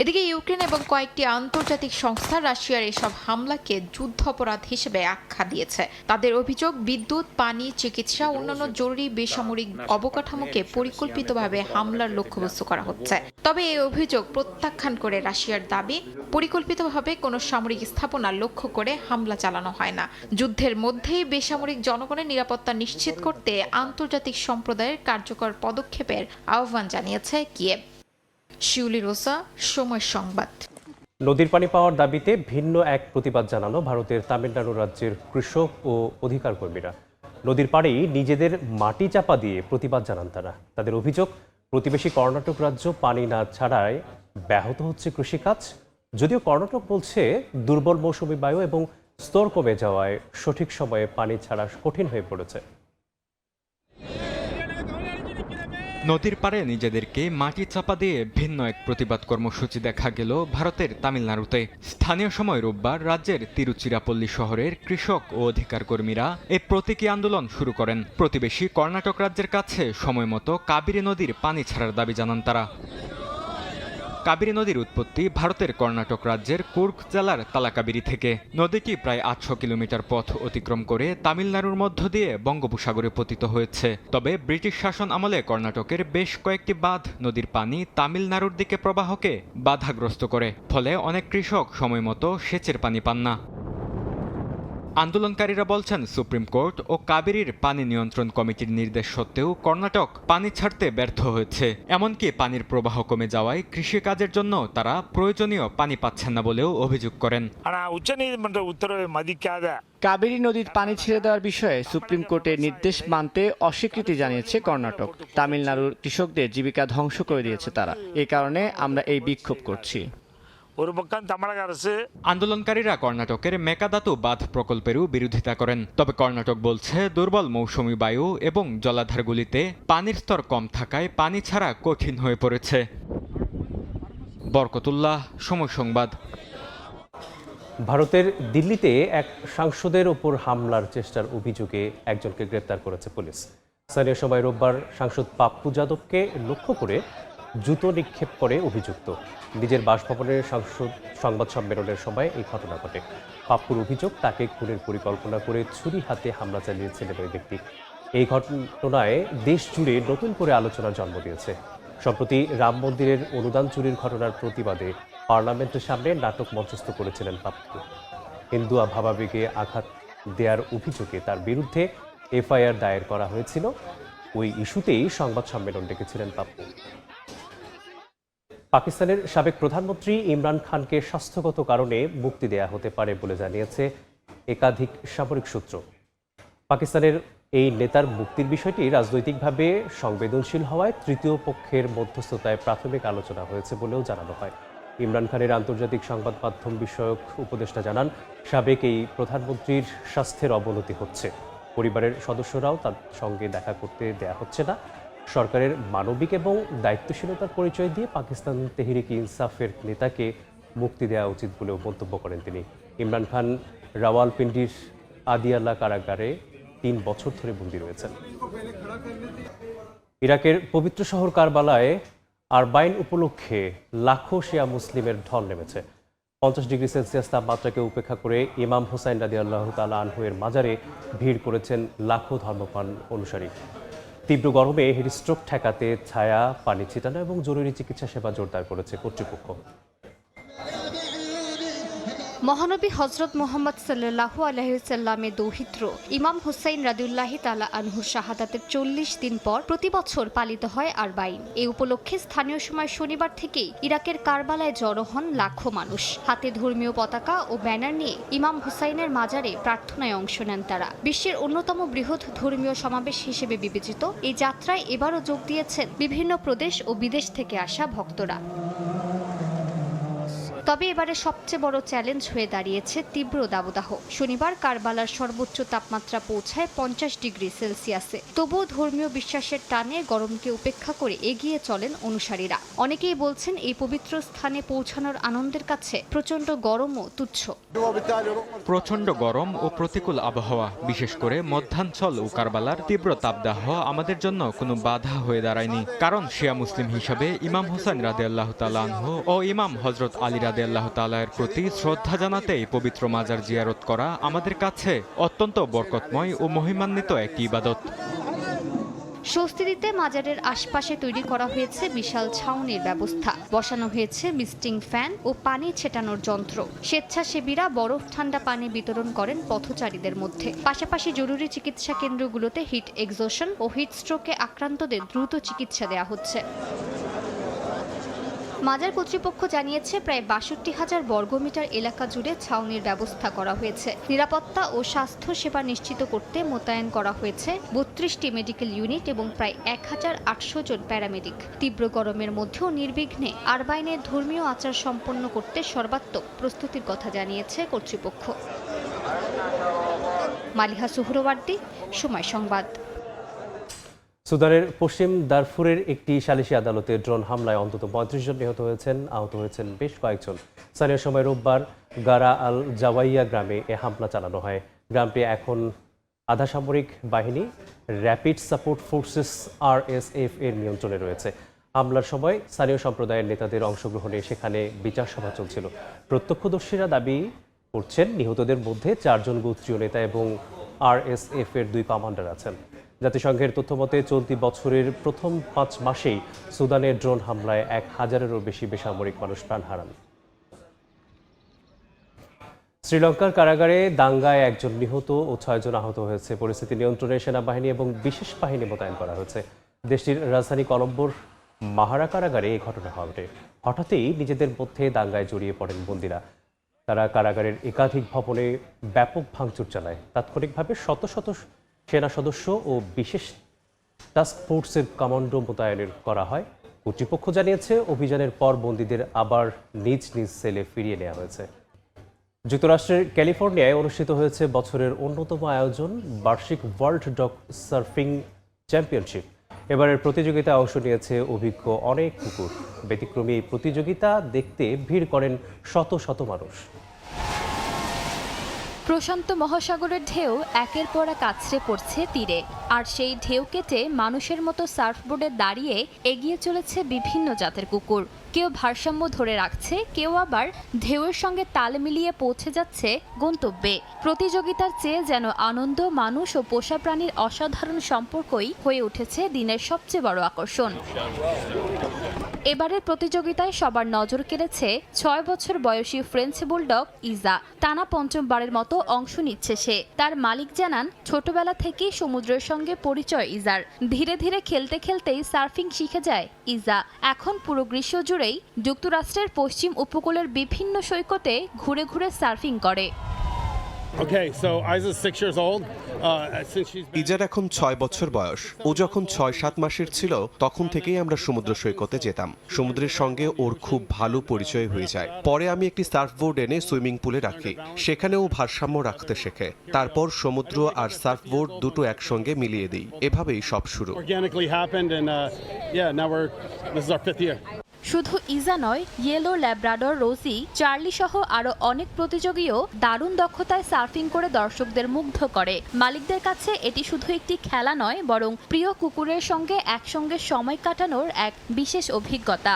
এদিকে ইউক্রেন এবং কয়েকটি আন্তর্জাতিক সংস্থা রাশিয়ার এসব হামলাকে যুদ্ধাপরাধ হিসেবে আখ্যা দিয়েছে। তাদের অভিযোগ, বিদ্যুৎ, পানি, চিকিৎসা, অন্যান্য জরুরি বেসামরিক অবকাঠামোকে পরিকল্পিতভাবে হামলার লক্ষ্যবস্তু করা হচ্ছে। তবে এই অভিযোগ প্রত্যাখ্যান করে রাশিয়ার দাবি, পরিকল্পিতভাবে কোনো সামরিক স্থাপনা লক্ষ্য করে হামলা চালানো হয় না। যুদ্ধের মধ্যেই বেসামরিক জনগণের নিরাপত্তা নিশ্চিত করতে আন্তর্জাতিক সম্প্রদায়ের কার্যকর পদক্ষেপের আহ্বান জানিয়েছে কিয়েভ। শিউলি রোসা, সময় সংবাদ। নদীর পানি পাওয়ার দাবিতে ভিন্ন এক প্রতিবাদ জানালো ভারতের তামিলনাড়ু রাজ্যের কৃষক ও অধিকার কর্মীরা। নদীর পাড়েই নিজেদের মাটি চাপা দিয়ে প্রতিবাদ জানান তারা। তাদের অভিযোগ, প্রতিবেশী কর্ণাটক রাজ্য পানি না ছাড়ায় ব্যাহত হচ্ছে কৃষিকাজ। যদিও কর্ণাটক বলছে দুর্বল মৌসুমী বায়ু এবং স্তর কমে যাওয়ায় সঠিক সময়ে পানি ছাড়া কঠিন হয়ে পড়েছে। নদীর পাড়ে নিজেদেরকে মাটি চাপা দিয়ে ভিন্ন এক প্রতিবাদ কর্মসূচি দেখা গেল ভারতের তামিলনাড়ুতে। স্থানীয় সময় রোববার রাজ্যের তিরুচিরাপল্লী শহরের কৃষক ও অধিকার কর্মীরা এই প্রতীকী আন্দোলন শুরু করেন। প্রতিবেশী কর্ণাটক রাজ্যের কাছে সময়মতো কাবেরী নদীর পানি ছাড়ার দাবি জানান তারা। কাবেরী নদীর উৎপত্তি ভারতের কর্ণাটক রাজ্যের কুর্গ জেলার তালাকাবেরী থেকে। নদীটি প্রায় 800 কিলোমিটার পথ অতিক্রম করে তামিলনাড়ুর মধ্য দিয়ে বঙ্গোপসাগরে পতিত হয়েছে। তবে ব্রিটিশ শাসন আমলে কর্ণাটকের বেশ কয়েকটি বাঁধ নদীর পানি তামিলনাড়ুর দিকে প্রবাহকে বাধাগ্রস্ত করে, ফলে অনেক কৃষক সময়মতো সেচের পানি পান না। আন্দোলনকারীরা বলছেন, সুপ্রিম কোর্ট ও কাবেরীর পানি নিয়ন্ত্রণ কমিটির নির্দেশ সত্ত্বেও কর্ণাটক পানি ছাড়তে ব্যর্থ হয়েছে। এমনকি পানির প্রবাহ কমে যাওয়ায় কৃষিকাজের জন্য তারা প্রয়োজনীয় পানি পাচ্ছেন না বলেও অভিযোগ করেন। কাবেরী নদীর পানি ছেড়ে দেওয়ার বিষয়ে সুপ্রিম কোর্টের নির্দেশ মানতে অস্বীকৃতি জানিয়েছে কর্ণাটক। তামিলনাড়ুর কৃষকদের জীবিকা ধ্বংস করে দিয়েছে তারা। এই কারণে আমরা এই বিক্ষোভ করছি। আন্দোলনকারীরা কর্ণাটকের মেকাদাতু বাঁধ প্রকল্পেরও বিরোধিতা করেন। তবে কর্ণাটক বলছে দুর্বল মৌসুমী বায়ু এবং জলাধারগুলিতে পানির স্তর কম থাকায় পানি ছাড়া কঠিন হয়ে পড়েছে। বরকতুল্লাহ, সময় সংবাদ। ভারতের দিল্লিতে এক সাংসদের উপর হামলার চেষ্টার অভিযোগে একজনকে গ্রেপ্তার করেছে পুলিশ। স্থানীয় সময় রোববার সাংসদ পাপ্পু যাদবকে লক্ষ্য করে জুতো নিক্ষেপ করে অভিযুক্ত। নিজের বাসভবনের সংবাদ সম্মেলনের সময় এই ঘটনা ঘটে। পাপ্পুর অভিযোগ, তাকে খুনের পরিকল্পনা করে ছুরি হাতে হামলা চালিয়েছিলেন ওই ব্যক্তি। এই ঘটনায় দেশ জুড়ে নতুন করে আলোচনার জন্ম দিয়েছে। সম্প্রতি রাম মন্দিরের অনুদান চুরির ঘটনার প্রতিবাদে পার্লামেন্টের সামনে নাটক মঞ্চস্থ করেছিলেন পাপ্পু। হিন্দু ভাবাবেগে আঘাত দেওয়ার অভিযোগে তার বিরুদ্ধে এফআইআর দায়ের করা হয়েছিল। ওই ইস্যুতেই সংবাদ সম্মেলন ডেকেছিলেন পাপ্পু। পাকিস্তানের সাবেক প্রধানমন্ত্রী ইমরান খানকে স্বাস্থ্যগত কারণে মুক্তি দেয়া হতে পারে বলে জানিয়েছে একাধিক সামরিক সূত্র। পাকিস্তানের এই নেতার মুক্তির বিষয়টি রাজনৈতিকভাবে সংবেদনশীল হওয়ায় তৃতীয় পক্ষের মধ্যস্থতায় প্রাথমিক আলোচনা হয়েছে বলেও জানানো হয়। ইমরান খানের আন্তর্জাতিক সংবাদ মাধ্যম বিষয়ক উপদেষ্টা জানান, সাবেক এই প্রধানমন্ত্রীর স্বাস্থ্যের অবনতি হচ্ছে। পরিবারের সদস্যরাও তার সঙ্গে দেখা করতে দেয়া হচ্ছে না। সরকারের মানবিক এবং দায়িত্বশীলতার পরিচয় দিয়ে পাকিস্তান তেহরিক-ই ইনসাফের নেতাকে মুক্তি দেওয়া উচিত বলেও মন্তব্য করেন তিনি। ইমরান খান রাওয়ালপিন্ডির আদিয়ালা কারাগারে 3 বছর ধরে বন্দী রয়েছেন। ইরাকের পবিত্র শহর কারবালায় আরবাইন উপলক্ষে লাখো শিয়া মুসলিমের ঢল নেমেছে। 50 ডিগ্রি সেলসিয়াস তাপমাত্রাকে উপেক্ষা করে ইমাম হুসাইন রাদিয়াল্লাহু তাআলা আনহু এর মাজারে ভিড় করেছেন লাখো ধর্মপ্রাণ অনুসারী। তীব্র গরমে হিটস্ট্রোক ঠেকাতে ছায়া, পানি ছিটানো এবং জরুরি চিকিৎসা সেবা জোরদার করেছে কর্তৃপক্ষ। মহানবী হজরত মোহাম্মদ সাল্লাল্লাহু আলাইহি সাল্লামের দৌহিত্র ইমাম হুসাইন রাদিয়াল্লাহু তাআলা আনহুর শাহাদাতের 40 দিন পর প্রতি বছর পালিত হয় আরবাইন। এই উপলক্ষে স্থানীয় সময় শনিবার থেকেই ইরাকের কারবালায় জড়ো হন লাখো মানুষ। হাতে ধর্মীয় পতাকা ও ব্যানার নিয়ে ইমাম হুসাইনের মাজারে প্রার্থনায় অংশ নেন তারা। বিশ্বের অন্যতম বৃহৎ ধর্মীয় সমাবেশ হিসেবে বিবেচিত এই যাত্রায় এবারও যোগ দিয়েছেন বিভিন্ন প্রদেশ ও বিদেশ থেকে আসা ভক্তরা। তবে এবারে সবচেয়ে বড় চ্যালেঞ্জ হয়ে দাঁড়িয়েছে তীব্র দাবদাহ। শনিবার কারবালার সর্বোচ্চ তাপমাত্রা পৌঁছায় 50 ডিগ্রি সেলসিয়াসে। তবুও ধর্মীয় বিশ্বাসের টানে গরমকে উপেক্ষা করে এগিয়ে চলেন অনুসারীরা। অনেকেই বলছেন এই পবিত্র স্থানে পৌঁছানোর আনন্দের কাছে প্রচণ্ড গরমও তুচ্ছ। প্রচণ্ড গরম ও প্রতিকূল আবহাওয়া, বিশেষ করে মধ্যাঞ্চল ও কারবালার তীব্র তাপদাহ আমাদের জন্য কোনো বাধা হয়ে দাঁড়ায়নি। কারণ শিয়া মুসলিম হিসাবে ইমাম হুসাইন রাদিয়াল্লাহু তাআলা আনহু ও ইমাম হযরত আলী রাদিয়াল্লাহু তাআলা এর প্রতি শ্রদ্ধা জানাতে এই পবিত্র মাজার জিয়ারত করা আমাদের কাছে অত্যন্ত বরকতময় ও মহিমান্বিত একটি ইবাদত। স্বস্তি দিতে মাজারের আশপাশে তৈরি করা হয়েছে বিশাল ছাউনির ব্যবস্থা। বসানো হয়েছে মিস্টিং ফ্যান ও পানি ছেটানোর যন্ত্র। স্বেচ্ছাসেবীরা বরফ ঠান্ডা পানি বিতরণ করেন পথচারীদের মধ্যে। পাশাপাশি জরুরি চিকিৎসা কেন্দ্রগুলোতে হিট এক্সোশন ও হিট স্ট্রোকে আক্রান্তদের দ্রুত চিকিৎসা দেওয়া হচ্ছে। মাজার কর্তৃপক্ষ জানিয়েছে প্রায় ৬২,০০০ বর্গমিটার এলাকা জুড়ে ছাউনির ব্যবস্থা করা হয়েছে। নিরাপত্তা ও স্বাস্থ্য সেবা নিশ্চিত করতে মোতায়েন করা হয়েছে ৩২টি মেডিকেল ইউনিট এবং প্রায় ১,৮০০ জন প্যারামেডিক। তীব্র গরমের মধ্যেও নির্বিঘ্নে আরবাইনে ধর্মীয় আচার সম্পন্ন করতে সর্বাত্মক প্রস্তুতির কথা জানিয়েছে কর্তৃপক্ষ। মালিহা সুহরওয়ার্দী, সময় সংবাদ। সুদানের পশ্চিম দারফুরের একটি সালিশি আদালতে ড্রোন হামলায় অন্তত ৩৫ জন নিহত হয়েছেন, আহত হয়েছেন বেশ কয়েকজন। স্থানীয় সময় রোববার গারা আল জাওয়াইয়া গ্রামে এ হামলা চালানো হয়। গ্রামটি এখন আধা সামরিক বাহিনী র্যাপিড সাপোর্ট ফোর্সেস RSF এর নিয়ন্ত্রণে রয়েছে। হামলার সময় স্থানীয় সম্প্রদায়ের নেতাদের অংশগ্রহণে সেখানে বিচার সভা চলছিল। প্রত্যক্ষদর্শীরা দাবি করছেন নিহতদের মধ্যে ৪ জন গোত্রীয় নেতা এবং RSF এর 2 কমান্ডার আছেন। জাতিসংঘের তথ্যমতে চলতি বছরের প্রথম 5 মাসেই সুদানের ড্রোন হামলায় ১,০০০-এরও বেশি বেসামরিক মানুষ প্রাণ হারান। শ্রীলঙ্কার কারাগারে দাঙ্গায় 1 জন নিহত ও 6 জন আহত হয়েছে। পরিস্থিতি নিয়ন্ত্রণে সেনাবাহিনী এবং বিশেষ বাহিনী মোতায়েন করা হয়েছে। দেশটির রাজধানী কলম্বোর মাহারা কারাগারে এই ঘটনা ঘটে। হঠাৎই নিজেদের মধ্যে দাঙ্গায় জড়িয়ে পড়েন বন্দীরা। তারা কারাগারের একাধিক ভবনে ব্যাপক ভাঙচুর চালায়। তাৎক্ষণিকভাবে শত শত সেনা সদস্য ও বিশেষ টাস্ক ফোর্সের কমান্ডো মোতায়েন করা হয়। কর্তৃপক্ষ জানিয়েছে অভিযানের পর বন্দীদের আবার নিজ নিজ সেলে ফিরিয়ে নেওয়া হয়েছে। যুক্তরাষ্ট্রের ক্যালিফোর্নিয়ায় অনুষ্ঠিত হয়েছে বছরের অন্যতম আয়োজন বার্ষিক ওয়ার্ল্ড ডগ সার্ফিং চ্যাম্পিয়নশিপ। এবারের প্রতিযোগিতায় অংশ নিয়েছে অভিজ্ঞ অনেক কুকুর। ব্যতিক্রমী এই প্রতিযোগিতা দেখতে ভিড় করেন শত শত মানুষ। প্রশান্ত মহাসাগরের ঢেউ একের পর এক আছড়ে পড়ছে তীরে, আর সেই ঢেউ কেটে মানুষের মতো সার্ফবোর্ডে দাঁড়িয়ে এগিয়ে চলেছে বিভিন্ন জাতের কুকুর। কেউ ভারসাম্য ধরে রাখছে, কেউ আবার ঢেউয়ের সঙ্গে তাল মিলিয়ে পৌঁছে যাচ্ছে গন্তব্যে। প্রতিযোগিতার চেয়ে যেন আনন্দ, মানুষ ও পোষা প্রাণীর অসাধারণ সম্পর্কই হয়ে উঠেছে দিনের সবচেয়ে বড় আকর্ষণ। এবারের প্রতিযোগিতায় সবার নজর কেড়েছে 6 বছর বয়সী ফ্রেঞ্চ বুলডগ ইজা। টানা 5মবারের মতো অংশ নিচ্ছে সে। তার মালিক জানান, ছোটবেলা থেকেই সমুদ্রের সঙ্গে পরিচয় ইজার। ধীরে ধীরে খেলতে খেলতেই সার্ফিং শিখে যায় ইজা। এখন পুরো গ্রীষ্ম জুড়েই যুক্তরাষ্ট্রের পশ্চিম উপকূলের বিভিন্ন সৈকতে ঘুরে ঘুরে সার্ফিং করে। ইজার এখন 6 বছর বয়স। ও যখন 6-7 মাসের ছিল তখন থেকেই আমরা সমুদ্র সৈকতে যেতাম। সমুদ্রের সঙ্গে ওর খুব ভালো পরিচয় হয়ে যায়। পরে আমি একটি সার্ফবোর্ড এনে সুইমিং পুলে রাখি, সেখানে ও ভারসাম্য রাখতে শেখে। তারপর সমুদ্র আর সার্ফবোর্ড দুটো একসঙ্গে মিলিয়ে দিই। এভাবেই সব শুরু। শুধু ইজা নয়, ইয়েলো ল্যাব্রাডর রোজি, চার্লি সহ আরো অনেক প্রতিযোগীও দারুণ দক্ষতায় সার্ফিং করে দর্শকদের মুগ্ধ করে। মালিকদের কাছে এটি শুধু একটি খেলা নয়, বরং প্রিয় কুকুরের সঙ্গে একসঙ্গে সময় কাটানোর এক বিশেষ অভিজ্ঞতা।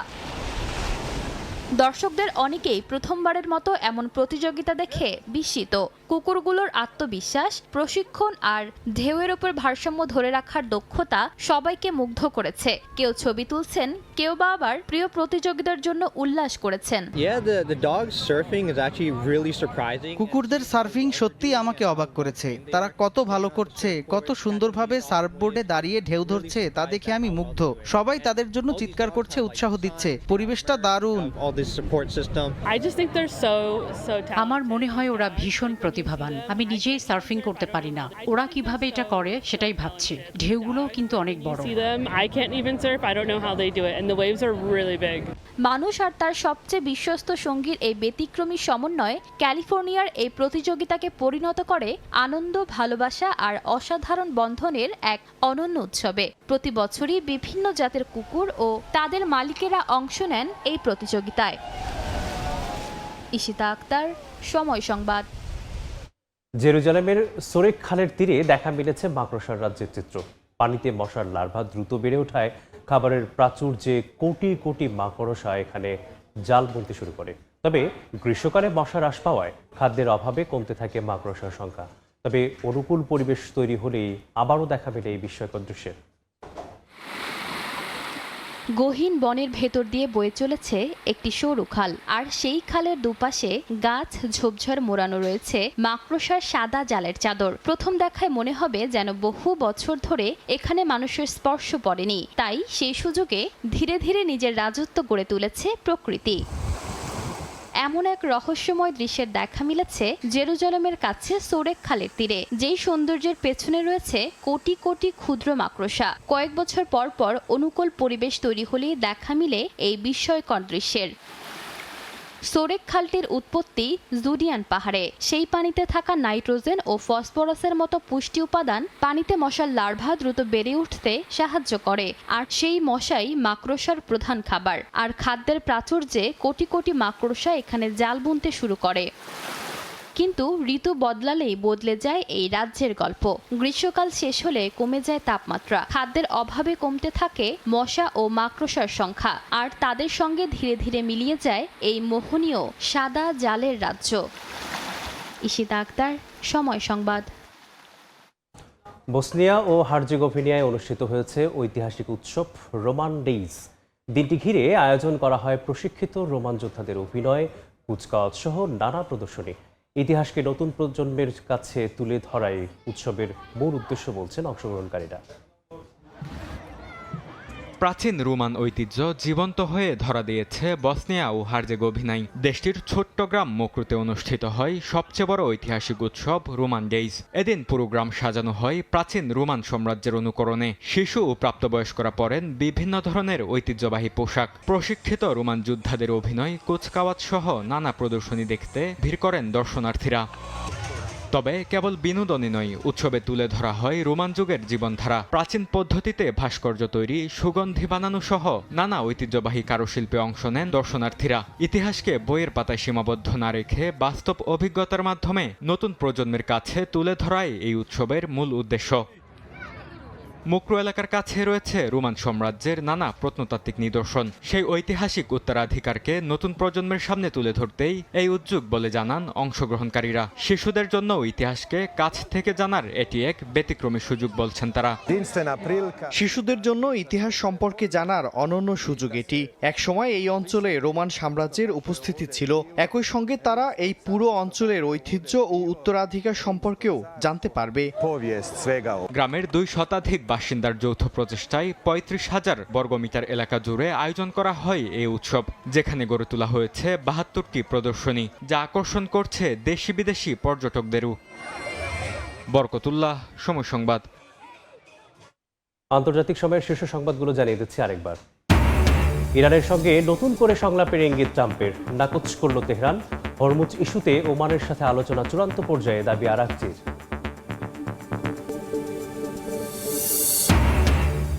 দর্শকদের অনেকেই প্রথমবারের মতো এমন প্রতিযোগিতা দেখে বিস্মিত। কুকুরগুলোর আত্মবিশ্বাস, প্রশিক্ষণ আর ঢেউয়ের ওপর ভারসাম্য ধরে রাখার দক্ষতা সবাইকে মুগ্ধ করেছে। কেউ ছবি তুলছেন, কেউ বা আবার প্রিয় প্রতিযোগিতার জন্য উল্লাস করেছেন। কুকুরদের সার্ফিং সত্যি আমাকে অবাক করেছে। তারা কত ভালো করছে, কত সুন্দরভাবে সার্ফবোর্ডে দাঁড়িয়ে ঢেউ ধরছে তা দেখে আমি মুগ্ধ। সবাই তাদের জন্য চিৎকার করছে, উৎসাহ দিচ্ছে। পরিবেশটা দারুণ। আমার মনে হয় ওরা ভীষণ প্রতিভাবান। আমি নিজেই সার্ফিং করতে পারি না, ওরা কিভাবে এটা করে সেটাই ভাবছি। ঢেউগুলো কিন্তু অনেক বড়। মানুষ আর তার সবচেয়ে বিশ্বস্ত সঙ্গীর এই ব্যতিক্রমী সমন্বয় ক্যালিফোর্নিয়ার এই প্রতিযোগিতাকে পরিণত করে আনন্দ, ভালোবাসা আর অসাধারণ বন্ধনের এক অনন্য উৎসবে। প্রতি বছরই বিভিন্ন জাতের কুকুর ও তাদের মালিকেরা অংশ নেন এই প্রতিযোগিতায়। ইশিতা আক্তার, সময় সংবাদ। জেরুজালেমের সোরেক খালের তীরে দেখা মিলেছে মাকড়সার রাজ্যের চিত্র। পানিতে মশার লার্ভা দ্রুত বেড়ে ওঠায় খাবারের প্রাচুর্যে কোটি কোটি মাকড়সা এখানে জাল বুনতে শুরু করে। তবে গ্রীষ্মকালে মশার হ্রাস পাওয়ায় খাদ্যের অভাবে কমতে থাকে মাকড়সার সংখ্যা। তবে অনুকূল পরিবেশ তৈরি হলেই আবারও দেখা মেলে এই বিস্ময়কর দৃশ্যের। গহীন বনের ভেতর দিয়ে বয়ে চলেছে একটি সরু খাল, আর সেই খালের দুপাশে গাছ ঝোপঝাড় মোড়ানো রয়েছে মাকড়সার সাদা জালের চাদর। প্রথম দেখায় মনে হবে যেন বহু বছর ধরে এখানে মানুষের স্পর্শ পড়েনি, তাই সেই সুযোগে ধীরে ধীরে নিজের রাজত্ব গড়ে তুলেছে প্রকৃতি। এমন এক রহস্যময় দৃশ্যের দেখা মিলেছে জেরুজালেমের কাছে সোরেক খালের তীরে, যেই সৌন্দর্যের পেছনে রয়েছে কোটি কোটি ক্ষুদ্র মাকড়সা। কয়েক বছর পর পর অনুকূল পরিবেশ তৈরি হলেই দেখা মিলে এই বিস্ময়কর দৃশ্যের। সোরেক খালটির উৎপত্তি জুডিয়ান পাহাড়ে। সেই পানিতে থাকা নাইট্রোজেন ও ফসফরাসের মতো পুষ্টি উপাদান পানিতে মশার লার্ভা দ্রুত বেড়ে উঠতে সাহায্য করে, আর সেই মশাই মাকড়সার প্রধান খাবার। আর খাদ্যের প্রাচুর্যে কোটি কোটি মাকড়সা এখানে জাল বুনতে শুরু করে। কিন্তু ঋতু বদলালেই বদলে যায় এই রাজ্যের গল্প। গ্রীষ্মকাল শেষ হলে কমে যায় তাপমাত্রা, খাদ্যের অভাবে কমতে থাকে মশা ও মাকড়সার সংখ্যা, আর তাদের সঙ্গে ধীরে ধীরে মিলিয়ে যায় এই মোহনীয় সাদা জালের রাজ্য। ঈশিতা আক্তার, সময় সংবাদ। বসনিয়া ও হার্জেগোভিনিয়ায় অনুষ্ঠিত হয়েছে ঐতিহাসিক উৎসব রোমান ডেইজ। দিনটি ঘিরে আয়োজন করা হয় প্রশিক্ষিত রোমান যোদ্ধাদের অভিনয়, কুচকাওয়াজ সহ নানা প্রদর্শনী। ইতিহাসকে নতুন প্রজন্মের কাছে তুলে ধরাই উৎসবের মূল উদ্দেশ্য বলছেন অংশগ্রহণকারীরা। প্রাচীন রোমান ঐতিহ্য জীবন্ত হয়ে ধরা দিয়েছে বসনিয়া ও হার্জেগোভিনায়। দেশটির ছোট্ট গ্রাম মোক্রুতে অনুষ্ঠিত হয় সবচেয়ে বড় ঐতিহাসিক উৎসব রোমান ডেইজ। এদিন পুরো গ্রাম সাজানো হয় প্রাচীন রোমান সাম্রাজ্যের অনুকরণে। শিশু ও প্রাপ্তবয়স্করা পরেন বিভিন্ন ধরনের ঐতিহ্যবাহী পোশাক। প্রশিক্ষিত রোমান যোদ্ধাদের অভিনয়, কুচকাওয়াজ সহ নানা প্রদর্শনী দেখতে ভিড় করেন দর্শনার্থীরা। তবে কেবল বিনোদনই নয়, উৎসবে তুলে ধরা হয় রোমান যুগের জীবনধারা। প্রাচীন পদ্ধতিতে ভাস্কর্য তৈরি, সুগন্ধি বানানো সহ নানা ঐতিহ্যবাহী কারুশিল্পে অংশ নেন দর্শনার্থীরা। ইতিহাসকে বইয়ের পাতায় সীমাবদ্ধ না রেখে বাস্তব অভিজ্ঞতার মাধ্যমে নতুন প্রজন্মের কাছে তুলে ধরাই এই উৎসবের মূল উদ্দেশ্য। মুক্রু এলাকার কাছে রয়েছে রোমান সাম্রাজ্যের নানা প্রত্নতাত্ত্বিক নিদর্শন। সেই ঐতিহাসিক উত্তরাধিকারকে নতুন প্রজন্মের সামনে তুলে ধরতেই এই উদ্যোগ বলে জানান অংশগ্রহণকারীরা। শিশুদের জন্য ইতিহাসকে কাছ থেকে জানার এটি এক ব্যতিক্রমী সুযোগ বলছেন তারা। শিশুদের জন্য ইতিহাস সম্পর্কে জানার অনন্য সুযোগ এটি। একসময় এই অঞ্চলে রোমান সাম্রাজ্যের উপস্থিতি ছিল, একই সঙ্গে তারা এই পুরো অঞ্চলের ঐতিহ্য ও উত্তরাধিকার সম্পর্কেও জানতে পারবে। গ্রামের 2 শতাধিক বাসিন্দার যৌথ প্রচেষ্টায় 35,000 বর্গমিটার এলাকা জুড়ে আয়োজন করা হয় এই উৎসব, যেখানে গড়ে তোলা হয়েছে 72টি প্রদর্শনী, যা আকর্ষণ করছে দেশি বিদেশি পর্যটকদেরও। বরকতুল্লাহ, সময় সংবাদ। আন্তর্জাতিক সময়ের শীর্ষ সংবাদগুলো জানিয়ে দিচ্ছি আরেকবার। ইরানের সঙ্গে নতুন করে সংলাপের ইঙ্গিত ট্রাম্পের, নাকচ করল তেহরান। হরমুজ ইস্যুতে ওমানের সাথে আলোচনা চূড়ান্ত পর্যায়ে, দাবি আরাকচির।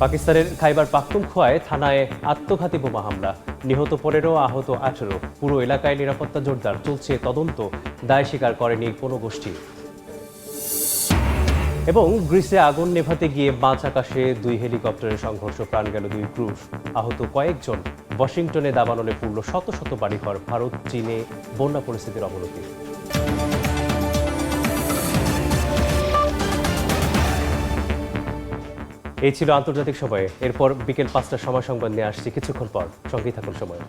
পাকিস্তানের খাইবার পাখতুনখোয়ায় থানায় আত্মঘাতী বোমা হামলা, নিহত 15, আহত 18। পুরো এলাকায় নিরাপত্তা জোরদার, চলছে তদন্ত। দায় স্বীকার করেনি কোনো গোষ্ঠী। এবং গ্রিসে আগুন নেভাতে গিয়ে মাঝ আকাশে 2 হেলিকপ্টারের সংঘর্ষ, প্রাণ গেল 2 ক্রু, আহত কয়েকজন। ওয়াশিংটনে দাবানলে পুরল শত শত বাড়িঘর। ভারত চীনে বন্যা পরিস্থিতির অবনতি। এই ছিল আন্তর্জাতিক সময়ে। এরপর বিকেল 5টার সময় সংবাদ নিয়ে আসছি কিছুক্ষণ পর। সঙ্গেই থাকুন সময়।